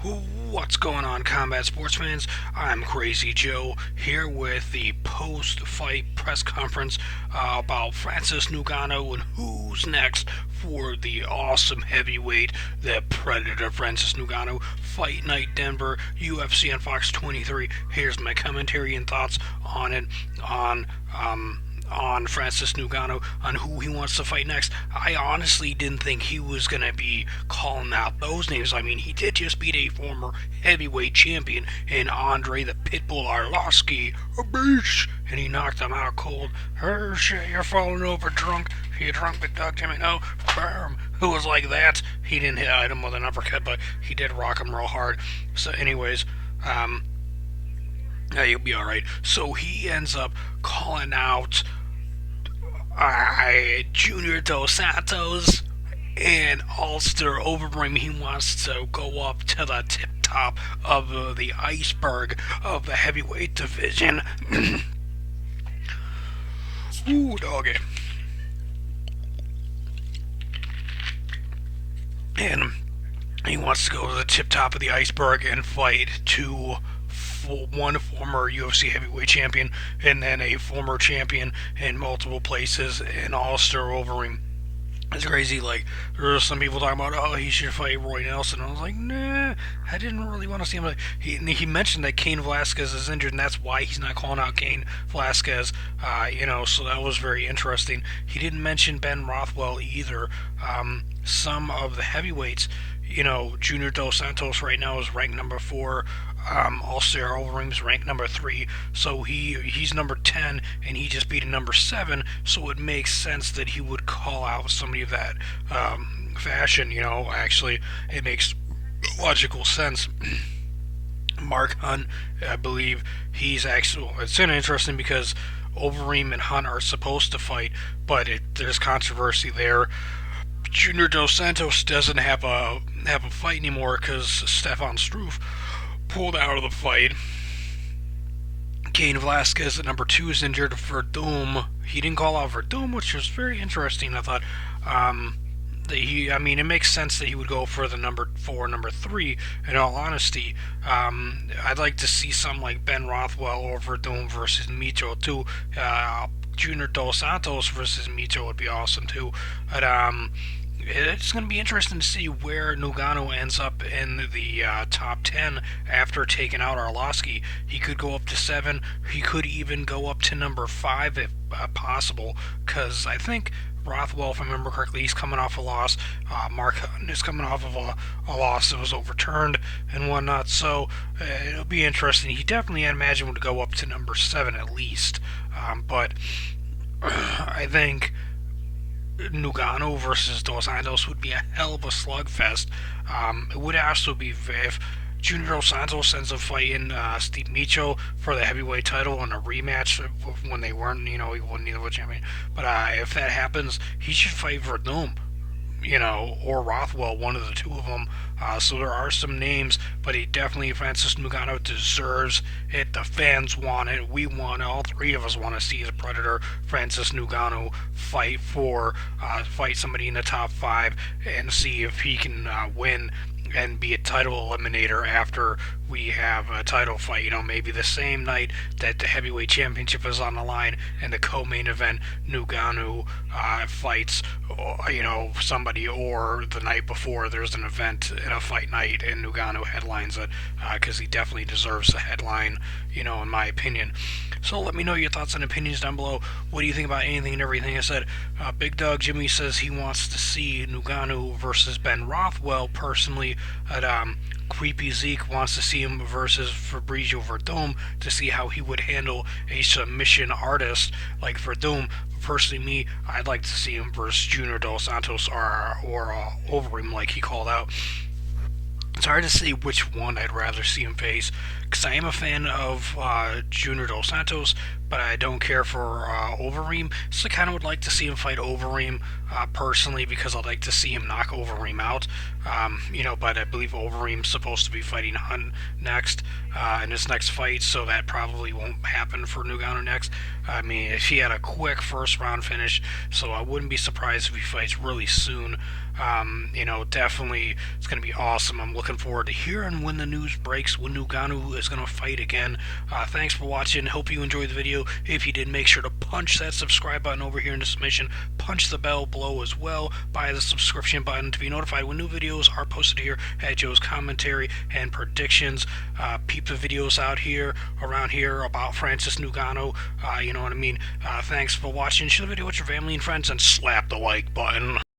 What's going on, combat sports fans? I'm Crazy Joe here with the post-fight press conference about Francis Ngannou and who's next for the awesome heavyweight, the Predator Francis Ngannou, Fight Night Denver, UFC on Fox 23. Here's my commentary and thoughts on it, on on Francis Ngannou on who he wants to fight next. I honestly didn't think he was going to be calling out those names. I mean, he did just beat a former heavyweight champion in Andrie the Pitbull Arlovski, a beast, and he knocked him out cold. Her shit, you're falling over drunk. You drunk, big dog Jimmy? No, bam. Who was like that? He didn't hit him with an uppercut, but he did rock him real hard. So, anyways, yeah, you'll be alright. So he ends up calling out Junior Dos Santos and Ulster Overeem. He wants to go up to the tip top of the iceberg of the heavyweight division. Ooh, doggy. And he wants to go to the tip top of the iceberg and fight one former UFC heavyweight champion and then a former champion in multiple places in Ulster Overeem. It's crazy. Like, there were some people talking about, oh, he should fight Roy Nelson. I was like, nah, I didn't really want to see him. He mentioned that Cain Velasquez is injured, and that's why he's not calling out Cain Velasquez. So that was very interesting. He didn't mention Ben Rothwell either. Some of the heavyweights, Junior Dos Santos right now is ranked number 4. Ulster Overeem's ranked number 3, so he's number 10, and he just beat a number 7. So it makes sense that he would call out somebody of that fashion. Actually, it makes logical sense. Mark Hunt, I believe it's interesting because Overeem and Hunt are supposed to fight, but there's controversy there. Junior Dos Santos doesn't have a fight anymore because Stefan Struve pulled out of the fight. Cain Velasquez at number 2 is injured for Doom. He didn't call out for Doom, which was very interesting. I thought it makes sense that he would go for the number 4, number 3. In all honesty, I'd like to see something like Ben Rothwell or Verdum versus Mito too. Junior Dos Santos versus Mito would be awesome too. But it's going to be interesting to see where Ngannou ends up in the top 10 after taking out Arlovski. He could go up to 7. He could even go up to number 5 if possible, because I think Rothwell, if I remember correctly, he's coming off a loss. Mark Hunt is coming off of a loss that was overturned and whatnot, so it'll be interesting. He definitely, I imagine, would go up to number 7 at least. But I think Ngannou versus Dos Santos would be a hell of a slugfest. It would also be if Junior Dos Santos ends up fighting Steve Micho for the heavyweight title in a rematch when they weren't, he wasn't either champion. But if that happens, he should fight Verdum, or Rothwell, one of the two of them. So there are some names, but Francis Ngannou deserves it. The fans want it. We want it. All three of us want to see the Predator Francis Ngannou fight somebody in the top 5 and see if he can win and be a title eliminator after we have a title fight. Maybe the same night that the heavyweight championship is on the line and the co-main event, Ngannou fights, somebody, or the night before there's an event in a fight night and Ngannou headlines it, because he definitely deserves the headline, in my opinion. So let me know your thoughts and opinions down below. What do you think about anything and everything I said? Big Dog Jimmy says he wants to see Ngannou versus Ben Rothwell personally. Creepy Zeke wants to see him versus Fabrizio Verdum to see how he would handle a submission artist like Verdum. Personally, me, I'd like to see him versus Junior Dos Santos or Overeem, like he called out. It's hard to say which one I'd rather see him face, because I am a fan of Junior Dos Santos, but I don't care for Overeem. So I kind of would like to see him fight Overeem personally, because I'd like to see him knock Overeem out. But I believe Overeem's supposed to be fighting Hunt next in his next fight, so that probably won't happen for Ngannou next. I mean, if he had a quick first round finish, so I wouldn't be surprised if he fights really soon. Definitely it's going to be awesome. I'm looking forward to hearing when the news breaks, when Ngannou is going to fight again. Thanks for watching. Hope you enjoyed the video. If you did, make sure to punch that subscribe button over here in the submission. Punch the bell below as well by the subscription button to be notified when new videos are posted here at Joe's commentary and predictions. Peep the videos out here, around here, about Francis Ngannou. You know what I mean? Thanks for watching. Share the video with your family and friends and slap the like button.